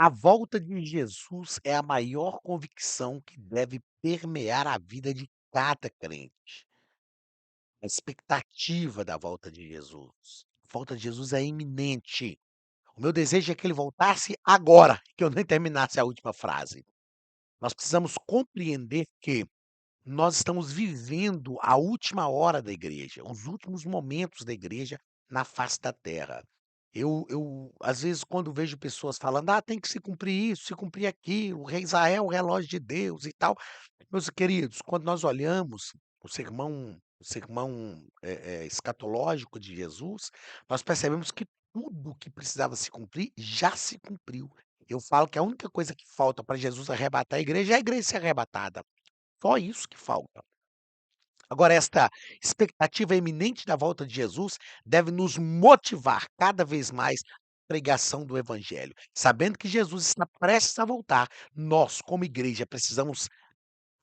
A volta de Jesus é a maior convicção que deve permear a vida de cada crente. A expectativa da volta de Jesus. A volta de Jesus é iminente. O meu desejo é que ele voltasse agora, que eu nem terminasse a última frase. Nós precisamos compreender que nós estamos vivendo a última hora da igreja, os últimos momentos da igreja na face da terra. Às vezes, quando vejo pessoas falando: "Ah, tem que se cumprir isso, se cumprir aquilo, o rei Israel, o relógio de Deus e tal". Meus queridos, quando nós olhamos o sermão escatológico de Jesus, nós percebemos que tudo que precisava se cumprir, já se cumpriu. Eu falo que a única coisa que falta para Jesus arrebatar a igreja ser arrebatada. Só isso que falta. Agora, esta expectativa iminente da volta de Jesus deve nos motivar cada vez mais à pregação do evangelho. Sabendo que Jesus está prestes a voltar, nós, como igreja, precisamos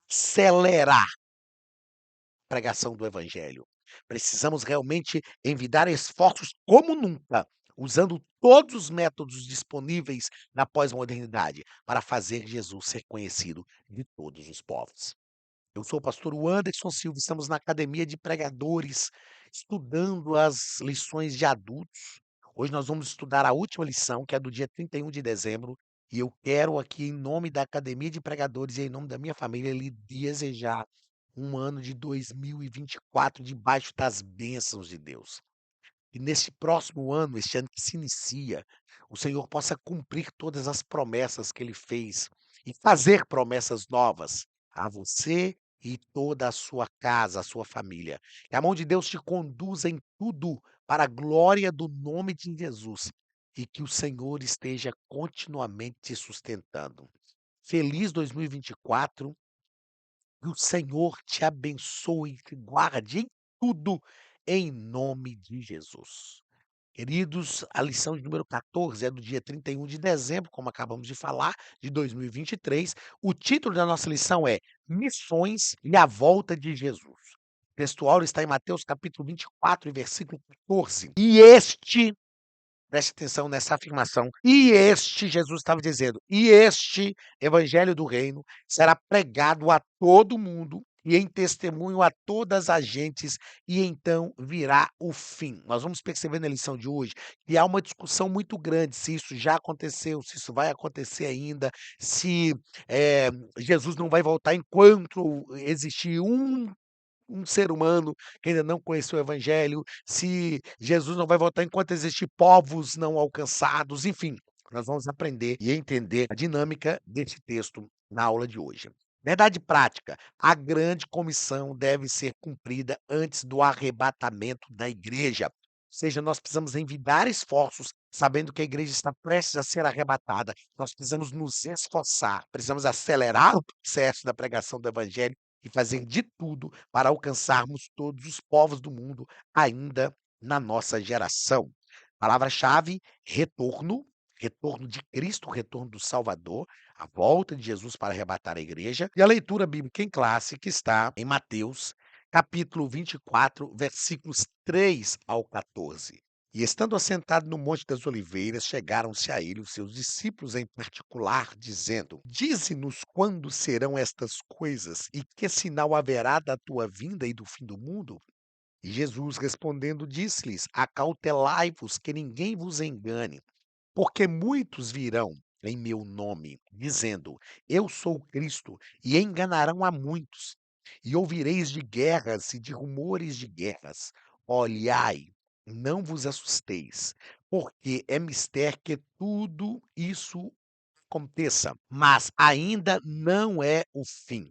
acelerar a pregação do evangelho. Precisamos realmente envidar esforços como nunca, usando todos os métodos disponíveis na pós-modernidade para fazer Jesus ser conhecido de todos os povos. Eu sou o pastor Anderson Silva, estamos na Academia de Pregadores, estudando as lições de adultos. Hoje nós vamos estudar a última lição, que é do dia 31 de dezembro, e eu quero aqui, em nome da Academia de Pregadores e em nome da minha família, lhe desejar um ano de 2024 debaixo das bênçãos de Deus. E neste próximo ano, este ano que se inicia, o Senhor possa cumprir todas as promessas que Ele fez e fazer promessas novas a você e toda a sua casa, a sua família. Que a mão de Deus te conduza em tudo para a glória do nome de Jesus e que o Senhor esteja continuamente te sustentando. Feliz 2024, que o Senhor te abençoe e te guarde em tudo, em nome de Jesus. Queridos, a lição de número 14 é do dia 31 de dezembro, como acabamos de falar, de 2023. O título da nossa lição é Missões e a Volta de Jesus. O textual está em Mateus capítulo 24, e versículo 14. Preste atenção nessa afirmação, Jesus estava dizendo, e este evangelho do reino será pregado a todo mundo e em testemunho a todas as gentes, e então virá o fim. Nós vamos perceber na lição de hoje que há uma discussão muito grande se isso já aconteceu, se isso vai acontecer ainda, se Jesus não vai voltar enquanto existir um ser humano que ainda não conheceu o evangelho, se Jesus não vai voltar enquanto existir povos não alcançados, enfim, nós vamos aprender e entender a dinâmica desse texto na aula de hoje. Verdade prática, a grande comissão deve ser cumprida antes do arrebatamento da igreja. Ou seja, nós precisamos envidar esforços, sabendo que a igreja está prestes a ser arrebatada. Nós precisamos nos esforçar, precisamos acelerar o processo da pregação do evangelho e fazer de tudo para alcançarmos todos os povos do mundo ainda na nossa geração. Palavra-chave: retorno, retorno de Cristo, retorno do Salvador, a volta de Jesus para arrebatar a igreja. E a leitura bíblica em classe que está em Mateus, capítulo 24, versículos 3 ao 14. E estando assentado no Monte das Oliveiras, chegaram-se a ele os seus discípulos em particular, dizendo: Dize-nos quando serão estas coisas e que sinal haverá da tua vinda e do fim do mundo? E Jesus respondendo disse-lhes: Acautelai-vos que ninguém vos engane, porque muitos virão em meu nome, dizendo: Eu sou o Cristo, e enganarão a muitos. E ouvireis de guerras e de rumores de guerras. Olhai, não vos assusteis, porque é mister que tudo isso aconteça, mas ainda não é o fim.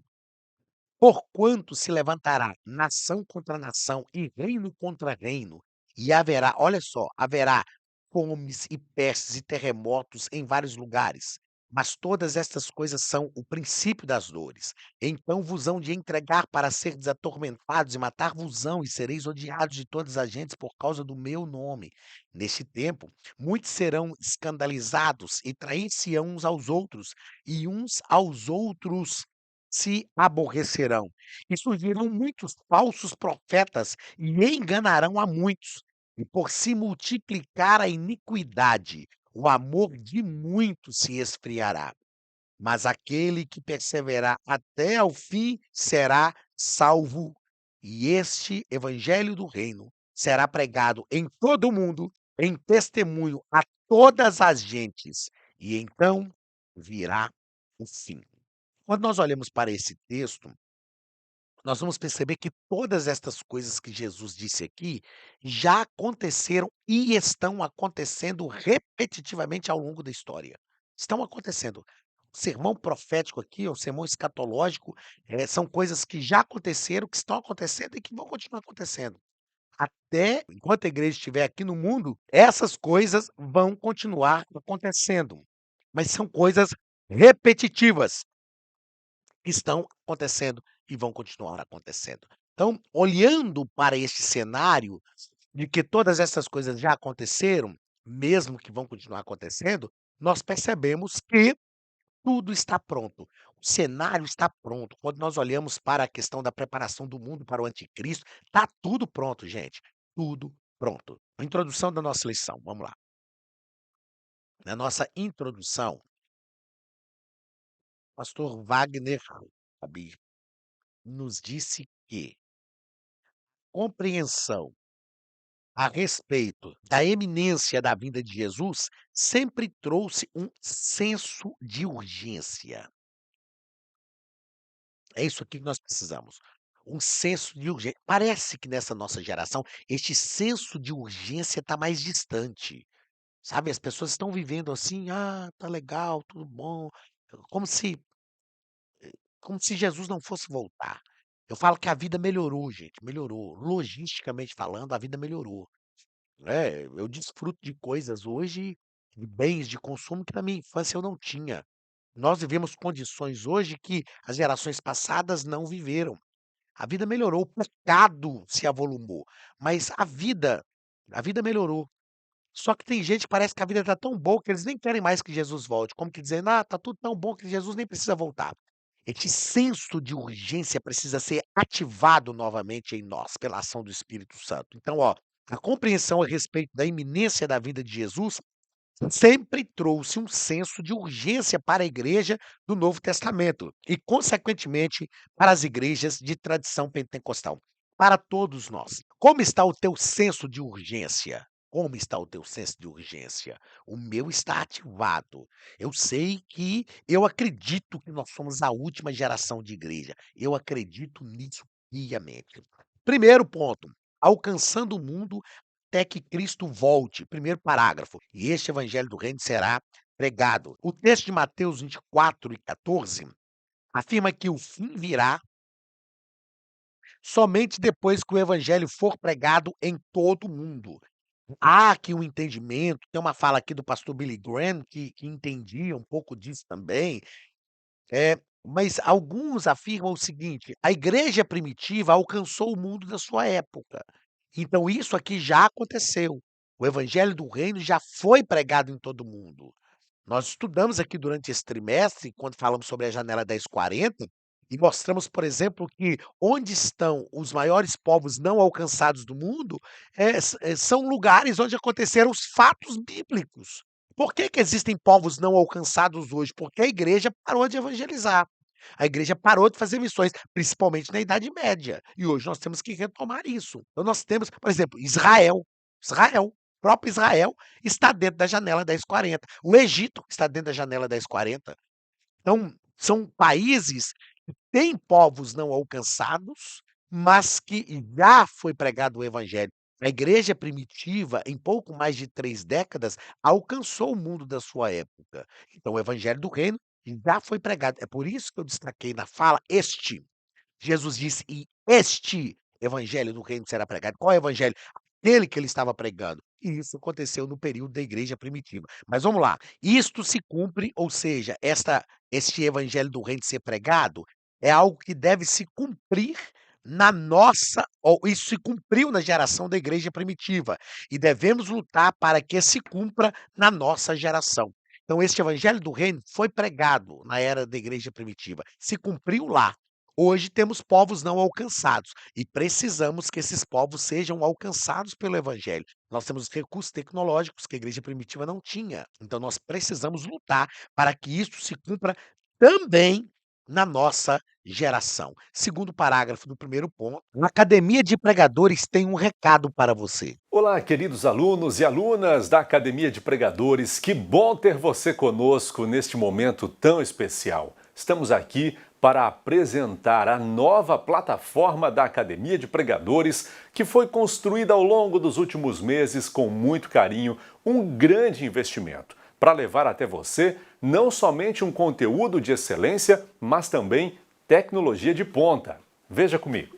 Porquanto se levantará nação contra nação e reino contra reino, e haverá, olha só, haverá fomes e pestes e terremotos em vários lugares. Mas todas estas coisas são o princípio das dores. Então vos hão de entregar para seres atormentados e matar-vos-ão, e sereis odiados de todas as gentes por causa do meu nome. Neste tempo, muitos serão escandalizados e trair-se-ão uns aos outros, e uns aos outros se aborrecerão. E surgirão muitos falsos profetas e enganarão a muitos. E por se multiplicar a iniquidade, o amor de muitos se esfriará, mas aquele que perseverar até ao fim será salvo. E este evangelho do reino será pregado em todo o mundo, em testemunho a todas as gentes, e então virá o fim. Quando nós olhamos para esse texto, nós vamos perceber que todas estas coisas que Jesus disse aqui já aconteceram e estão acontecendo repetitivamente ao longo da história. Estão acontecendo. O sermão profético aqui, o sermão escatológico, são coisas que já aconteceram, que estão acontecendo e que vão continuar acontecendo. Até enquanto a igreja estiver aqui no mundo, essas coisas vão continuar acontecendo. Mas são coisas repetitivas que estão acontecendo e vão continuar acontecendo. Então, olhando para este cenário de que todas essas coisas já aconteceram, mesmo que vão continuar acontecendo, nós percebemos que tudo está pronto. O cenário está pronto. Quando nós olhamos para a questão da preparação do mundo para o anticristo, está tudo pronto, gente. Tudo pronto. A introdução da nossa lição, vamos lá. Na nossa introdução, o pastor Wagner Fabi nos disse que compreensão a respeito da eminência da vinda de Jesus sempre trouxe um senso de urgência. É isso aqui que nós precisamos. Um senso de urgência. Parece que nessa nossa geração, este senso de urgência está mais distante. Sabe, as pessoas estão vivendo assim, ah, tá legal, tudo bom, como se, como se Jesus não fosse voltar. Eu falo que a vida melhorou, gente, melhorou. Logisticamente falando, a vida melhorou. Eu desfruto de coisas hoje, de bens de consumo que na minha infância eu não tinha. Nós vivemos condições hoje que as gerações passadas não viveram. A vida melhorou, o pecado se avolumou, mas a vida melhorou. Só que tem gente que parece que a vida está tão boa que eles nem querem mais que Jesus volte, como que dizendo: "Ah, tá tudo tão bom que Jesus nem precisa voltar". Este senso de urgência precisa ser ativado novamente em nós pela ação do Espírito Santo. Então, ó, a compreensão a respeito da iminência da vinda de Jesus sempre trouxe um senso de urgência para a igreja do Novo Testamento e, consequentemente, para as igrejas de tradição pentecostal. Para todos nós. Como está o teu senso de urgência? Como está o teu senso de urgência? O meu está ativado. Eu sei que eu acredito que nós somos a última geração de igreja. Eu acredito nisso piamente. Primeiro ponto, alcançando o mundo até que Cristo volte. Primeiro parágrafo. E este evangelho do reino será pregado. O texto de Mateus 24:14 afirma que o fim virá somente depois que o evangelho for pregado em todo o mundo. Há aqui um entendimento, tem uma fala aqui do pastor Billy Graham que entendia um pouco disso também, mas alguns afirmam o seguinte: a igreja primitiva alcançou o mundo da sua época. Então isso aqui já aconteceu. O evangelho do reino já foi pregado em todo o mundo. Nós estudamos aqui durante esse trimestre, quando falamos sobre a janela 1040, e mostramos, por exemplo, que onde estão os maiores povos não alcançados do mundo, são lugares onde aconteceram os fatos bíblicos. Por que que existem povos não alcançados hoje? Porque a igreja parou de evangelizar. A igreja parou de fazer missões, principalmente na Idade Média. E hoje nós temos que retomar isso. Então nós temos, por exemplo, Israel. Israel, o próprio Israel está dentro da janela 1040. O Egito está dentro da janela 1040. Então, são países que têm povos não alcançados, mas que já foi pregado o evangelho. A igreja primitiva, em pouco mais de 3 décadas, alcançou o mundo da sua época. Então o evangelho do reino já foi pregado. É por isso que eu destaquei na fala este. Jesus disse: "E este evangelho do reino será pregado". Qual é o evangelho? Aquele que ele estava pregando. E isso aconteceu no período da igreja primitiva. Mas vamos lá, isto se cumpre, ou seja, este evangelho do reino ser pregado, é algo que deve se cumprir na nossa ou isso se cumpriu na geração da igreja primitiva, e devemos lutar para que se cumpra na nossa geração. Então este evangelho do reino foi pregado na era da igreja primitiva, se cumpriu lá. Hoje temos povos não alcançados e precisamos que esses povos sejam alcançados pelo evangelho. Nós temos recursos tecnológicos que a igreja primitiva não tinha. Então nós precisamos lutar para que isso se cumpra também na nossa geração. Segundo parágrafo do primeiro ponto, a Academia de Pregadores tem um recado para você. Olá, queridos alunos e alunas da Academia de Pregadores, que bom ter você conosco neste momento tão especial. Estamos aqui para apresentar a nova plataforma da Academia de Pregadores, que foi construída ao longo dos últimos meses com muito carinho, um grande investimento, para levar até você não somente um conteúdo de excelência, mas também tecnologia de ponta. Veja comigo.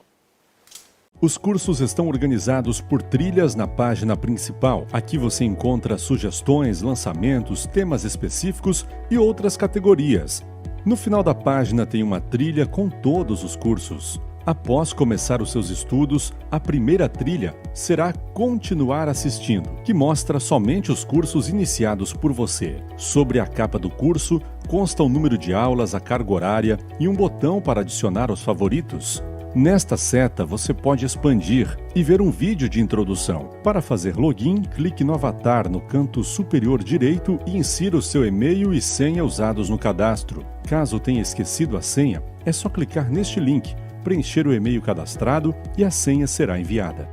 Os cursos estão organizados por trilhas na página principal. Aqui você encontra sugestões, lançamentos, temas específicos e outras categorias. No final da página tem uma trilha com todos os cursos. Após começar os seus estudos, a primeira trilha será Continuar assistindo, que mostra somente os cursos iniciados por você. Sobre a capa do curso consta o número de aulas, a carga horária e um botão para adicionar aos favoritos. Nesta seta, você pode expandir e ver um vídeo de introdução. Para fazer login, clique no avatar no canto superior direito e insira o seu e-mail e senha usados no cadastro. Caso tenha esquecido a senha, é só clicar neste link, preencher o e-mail cadastrado e a senha será enviada.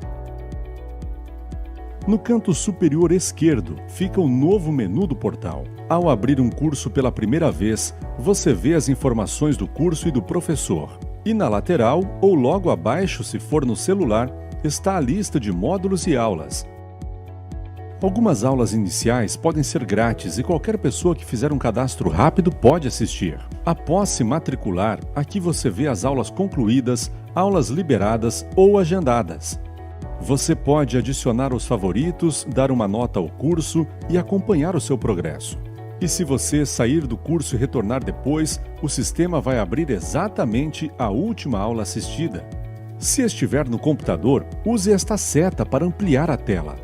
No canto superior esquerdo fica o novo menu do portal. Ao abrir um curso pela primeira vez, você vê as informações do curso e do professor. E na lateral, ou logo abaixo se for no celular, está a lista de módulos e aulas. Algumas aulas iniciais podem ser grátis e qualquer pessoa que fizer um cadastro rápido pode assistir. Após se matricular, aqui você vê as aulas concluídas, aulas liberadas ou agendadas. Você pode adicionar os favoritos, dar uma nota ao curso e acompanhar o seu progresso. E se você sair do curso e retornar depois, o sistema vai abrir exatamente a última aula assistida. Se estiver no computador, use esta seta para ampliar a tela.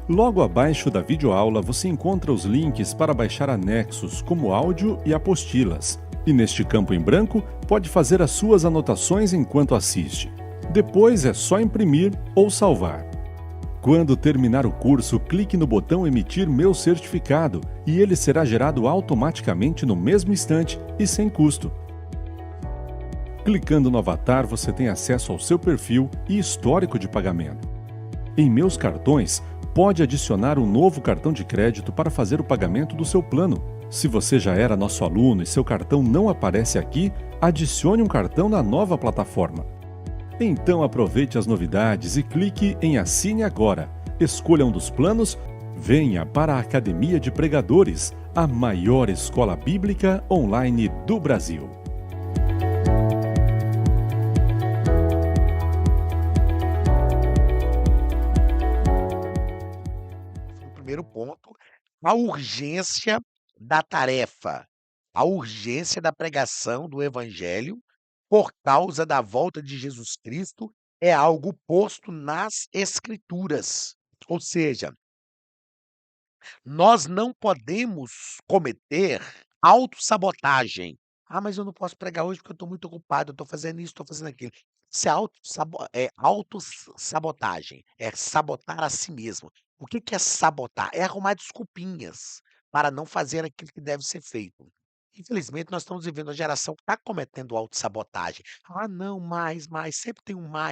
Logo abaixo da videoaula você encontra os links para baixar anexos, como áudio e apostilas. E neste campo em branco, pode fazer as suas anotações enquanto assiste. Depois é só imprimir ou salvar. Quando terminar o curso, clique no botão Emitir meu certificado e ele será gerado automaticamente no mesmo instante e sem custo. Clicando no avatar, você tem acesso ao seu perfil e histórico de pagamento. Em Meus Cartões, pode adicionar um novo cartão de crédito para fazer o pagamento do seu plano. Se você já era nosso aluno e seu cartão não aparece aqui, adicione um cartão na nova plataforma. Então aproveite as novidades e clique em Assine Agora. Escolha um dos planos, venha para a Academia de Pregadores, a maior escola bíblica online do Brasil. No primeiro ponto, a urgência da tarefa, a urgência da pregação do evangelho por causa da volta de Jesus Cristo é algo posto nas Escrituras. Ou seja, nós não podemos cometer autossabotagem. "Ah, mas eu não posso pregar hoje porque eu estou muito ocupado, eu estou fazendo isso, estou fazendo aquilo". Isso é autossabotagem, é sabotar a si mesmo. O que que é sabotar? É arrumar desculpinhas para não fazer aquilo que deve ser feito. Infelizmente, nós estamos vivendo uma geração que está cometendo autossabotagem. "Ah, não, mais, sempre tem uma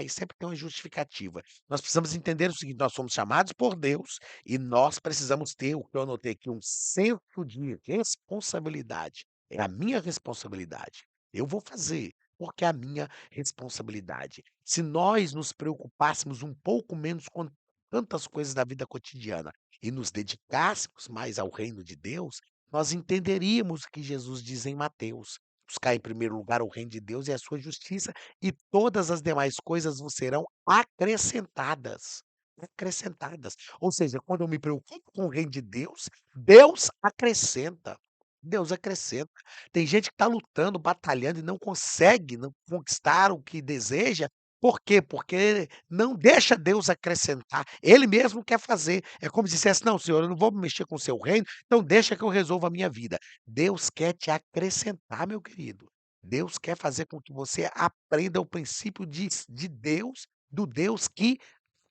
justificativa". Nós precisamos entender o seguinte: nós somos chamados por Deus e nós precisamos ter, o que eu anotei aqui, um senso de responsabilidade. É a minha responsabilidade. Eu vou fazer, porque é a minha responsabilidade. Se nós nos preocupássemos um pouco menos com tantas coisas da vida cotidiana e nos dedicássemos mais ao reino de Deus, nós entenderíamos o que Jesus diz em Mateus: buscar em primeiro lugar o reino de Deus e a sua justiça, e todas as demais coisas vos serão acrescentadas. Acrescentadas. Ou seja, quando eu me preocupo com o reino de Deus, Deus acrescenta. Deus acrescenta. Tem gente que está lutando, batalhando e não consegue não conquistar o que deseja. Por quê? Porque não deixa Deus acrescentar. Ele mesmo quer fazer. É como se dissesse: "Não, Senhor, eu não vou mexer com o seu reino, então deixa que eu resolva a minha vida". Deus quer te acrescentar, meu querido. Deus quer fazer com que você aprenda o princípio de Deus, do Deus que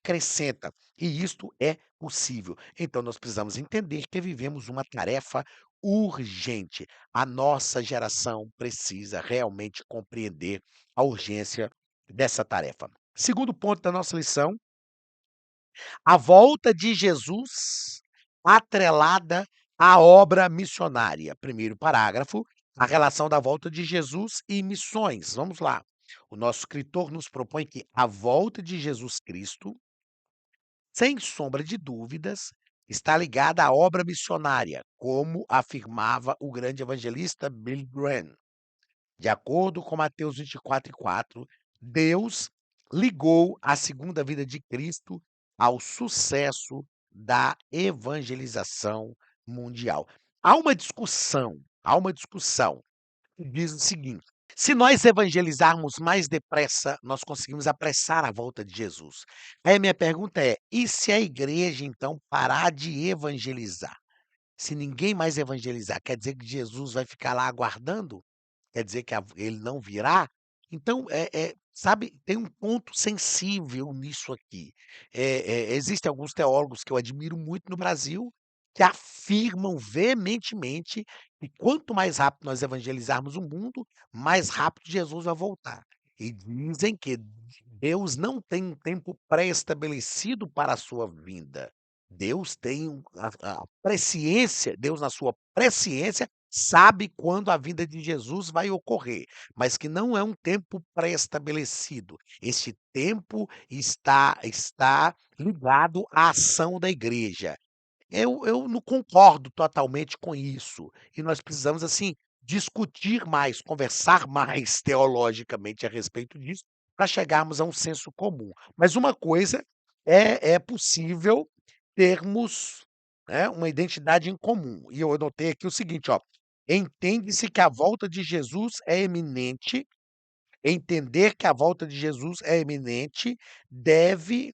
acrescenta, e isto é possível. Então nós precisamos entender que vivemos uma tarefa urgente. A nossa geração precisa realmente compreender a urgência dessa tarefa. Segundo ponto da nossa lição, a volta de Jesus atrelada à obra missionária. Primeiro parágrafo, a relação da volta de Jesus e missões. Vamos lá. O nosso escritor nos propõe que a volta de Jesus Cristo, sem sombra de dúvidas, está ligada à obra missionária, como afirmava o grande evangelista Billy Graham. De acordo com Mateus 24:4, Deus ligou a segunda vida de Cristo ao sucesso da evangelização mundial. Há uma discussão que diz o seguinte: se nós evangelizarmos mais depressa, nós conseguimos apressar a volta de Jesus. Aí a minha pergunta é: e se a igreja então parar de evangelizar? Se ninguém mais evangelizar, quer dizer que Jesus vai ficar lá aguardando? Quer dizer que ele não virá? Então, sabe, tem um ponto sensível nisso aqui. Existem alguns teólogos que eu admiro muito no Brasil, que afirmam veementemente que quanto mais rápido nós evangelizarmos o mundo, mais rápido Jesus vai voltar. E dizem que Deus não tem um tempo pré-estabelecido para a sua vinda. Deus tem a presciência, Deus na sua presciência sabe quando a vinda de Jesus vai ocorrer, mas que não é um tempo pré-estabelecido. Este tempo está ligado à ação da igreja. Eu não concordo totalmente com isso, e nós precisamos, assim, discutir mais, conversar mais teologicamente a respeito disso, para chegarmos a um senso comum. Mas uma coisa é possível termos, né, uma identidade em comum, e eu anotei aqui o seguinte, ó: entende-se que a volta de Jesus é eminente. Entender que a volta de Jesus é iminente deve,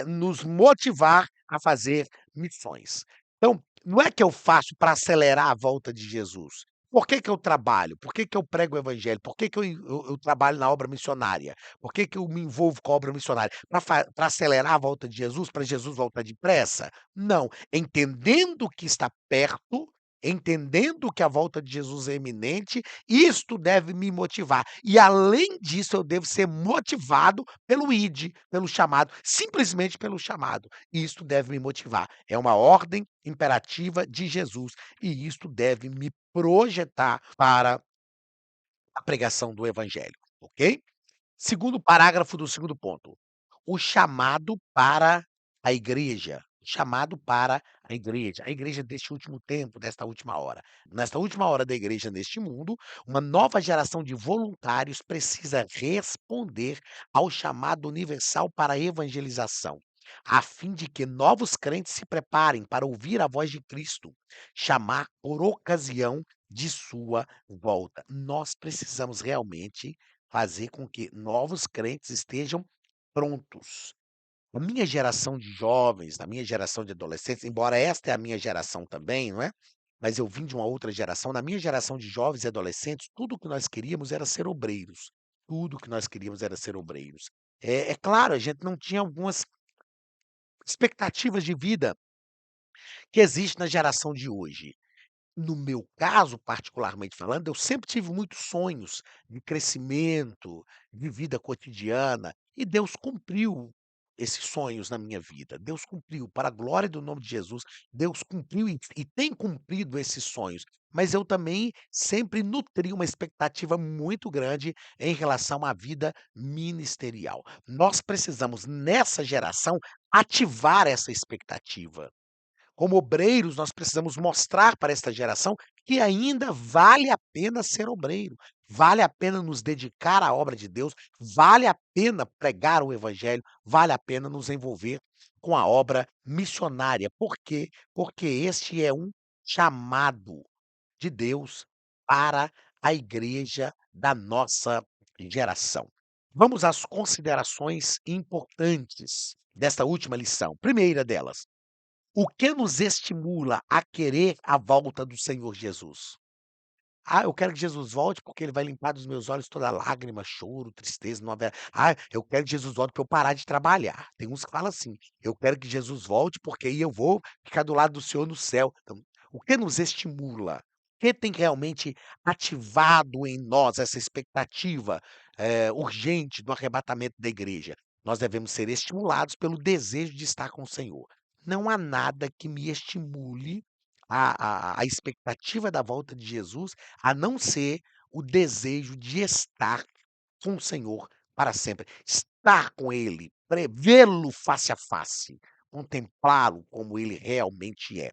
nos motivar a fazer missões. Então, não é que eu faço para acelerar a volta de Jesus. Por que que eu trabalho? Por que que eu prego o evangelho? Por que que eu trabalho na obra missionária? Por que que eu me envolvo com a obra missionária? Para acelerar a volta de Jesus, para Jesus voltar depressa? Não. Entendendo que está perto, entendendo que a volta de Jesus é iminente, isto deve me motivar. E além disso, eu devo ser motivado pelo ID, pelo chamado, simplesmente pelo chamado. E isto deve me motivar. É uma ordem imperativa de Jesus. E isto deve me projetar para a pregação do evangelho, ok? Segundo parágrafo do segundo ponto, o chamado para a igreja, chamado para a igreja deste último tempo, desta última hora. Nesta última hora da igreja neste mundo, uma nova geração de voluntários precisa responder ao chamado universal para a evangelização, a fim de que novos crentes se preparem para ouvir a voz de Cristo, chamar por ocasião de sua volta. Nós precisamos realmente fazer com que novos crentes estejam prontos. A minha geração de jovens, na minha geração de adolescentes, embora esta é a minha geração também, não é? Mas eu vim de uma outra geração. Na minha geração de jovens e adolescentes, tudo o que nós queríamos era ser obreiros. Tudo o que nós queríamos era ser obreiros. É claro, a gente não tinha algumas expectativas de vida que existe na geração de hoje. No meu caso, particularmente falando, eu sempre tive muitos sonhos de crescimento, de vida cotidiana, e Deus cumpriu esses sonhos na minha vida. Deus cumpriu, para a glória do nome de Jesus, Deus cumpriu e tem cumprido esses sonhos. Mas eu também sempre nutri uma expectativa muito grande em relação à vida ministerial. Nós precisamos, nessa geração, ativar essa expectativa. Como obreiros, nós precisamos mostrar para esta geração que ainda vale a pena ser obreiro, vale a pena nos dedicar à obra de Deus, vale a pena pregar o evangelho, vale a pena nos envolver com a obra missionária. Por quê? Porque este é um chamado de Deus para a igreja da nossa geração. Vamos às considerações importantes desta última lição. Primeira delas, o que nos estimula a querer a volta do Senhor Jesus? Ah, eu quero que Jesus volte, porque ele vai limpar dos meus olhos toda lágrima, choro, tristeza, não haverá. Ah, eu quero que Jesus volte para eu parar de trabalhar. Tem uns que falam assim: "Eu quero que Jesus volte, porque aí eu vou ficar do lado do Senhor no céu". Então, o que nos estimula? O que tem realmente ativado em nós essa expectativa, urgente do arrebatamento da igreja? Nós devemos ser estimulados pelo desejo de estar com o Senhor. Não há nada que me estimule a expectativa da volta de Jesus, a não ser o desejo de estar com o Senhor para sempre, estar com Ele, vê-lo face a face, contemplá-lo como Ele realmente é.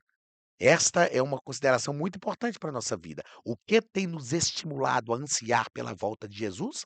Esta é uma consideração muito importante para a nossa vida. O que tem nos estimulado a ansiar pela volta de Jesus?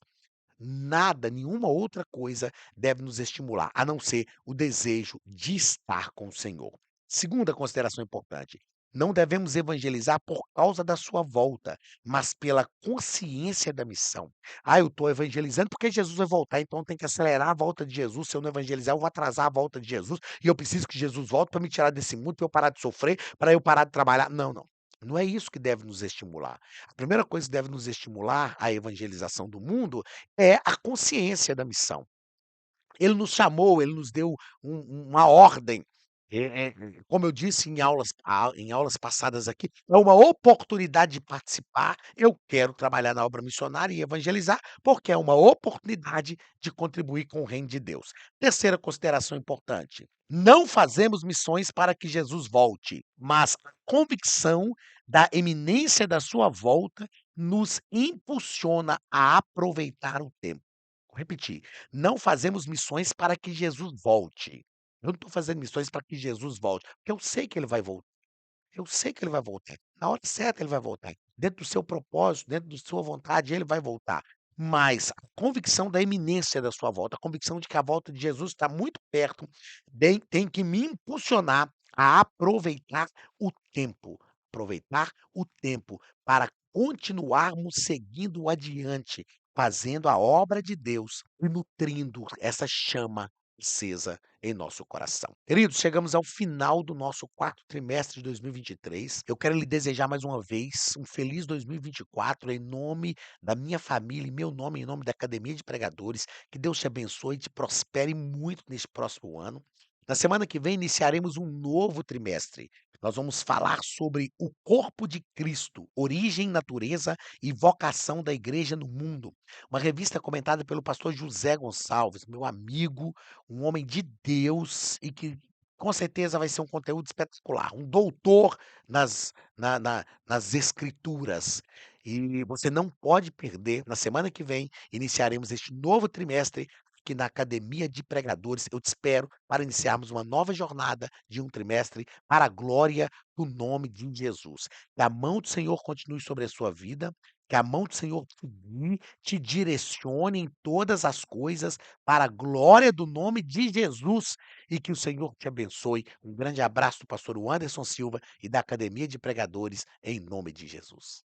Nada, nenhuma outra coisa deve nos estimular, a não ser o desejo de estar com o Senhor. Segunda consideração importante: não devemos evangelizar por causa da sua volta, mas pela consciência da missão. Ah, eu estou evangelizando porque Jesus vai voltar, então tem que acelerar a volta de Jesus. Se eu não evangelizar, eu vou atrasar a volta de Jesus e eu preciso que Jesus volte para me tirar desse mundo, para eu parar de sofrer, para eu parar de trabalhar. Não, não. Não é isso que deve nos estimular. A primeira coisa que deve nos estimular à evangelização do mundo é a consciência da missão. Ele nos chamou, ele nos deu uma ordem. Como eu disse em aulas passadas aqui, é uma oportunidade de participar. Eu quero trabalhar na obra missionária e evangelizar, porque é uma oportunidade de contribuir com o reino de Deus. Terceira consideração importante: não fazemos missões para que Jesus volte, mas a convicção da iminência da sua volta nos impulsiona a aproveitar o tempo. Vou repetir. Não fazemos missões para que Jesus volte. Eu não estou fazendo missões para que Jesus volte, porque eu sei que ele vai voltar. Eu sei que ele vai voltar. Na hora certa ele vai voltar. Dentro do seu propósito, dentro da sua vontade, ele vai voltar. Mas a convicção da iminência da sua volta, a convicção de que a volta de Jesus está muito perto, tem que me impulsionar a aproveitar o tempo. Aproveitar o tempo para continuarmos seguindo adiante, fazendo a obra de Deus e nutrindo essa chama acesa em nosso coração. Queridos, chegamos ao final do nosso quarto trimestre de 2023. Eu quero lhe desejar mais uma vez um feliz 2024 em nome da minha família, em meu nome, em nome da Academia de Pregadores. Que Deus te abençoe e te prospere muito neste próximo ano. Na semana que vem iniciaremos um novo trimestre. Nós vamos falar sobre o corpo de Cristo, origem, natureza e vocação da igreja no mundo. Uma revista comentada pelo pastor José Gonçalves, meu amigo, um homem de Deus e que com certeza vai ser um conteúdo espetacular, um doutor nas escrituras. E você não pode perder, na semana que vem iniciaremos este novo trimestre aqui na Academia de Pregadores. Eu te espero para iniciarmos uma nova jornada de um trimestre para a glória do nome de Jesus. Que a mão do Senhor continue sobre a sua vida, que a mão do Senhor te guie, te direcione em todas as coisas para a glória do nome de Jesus e que o Senhor te abençoe. Um grande abraço do pastor Anderson Silva e da Academia de Pregadores, em nome de Jesus.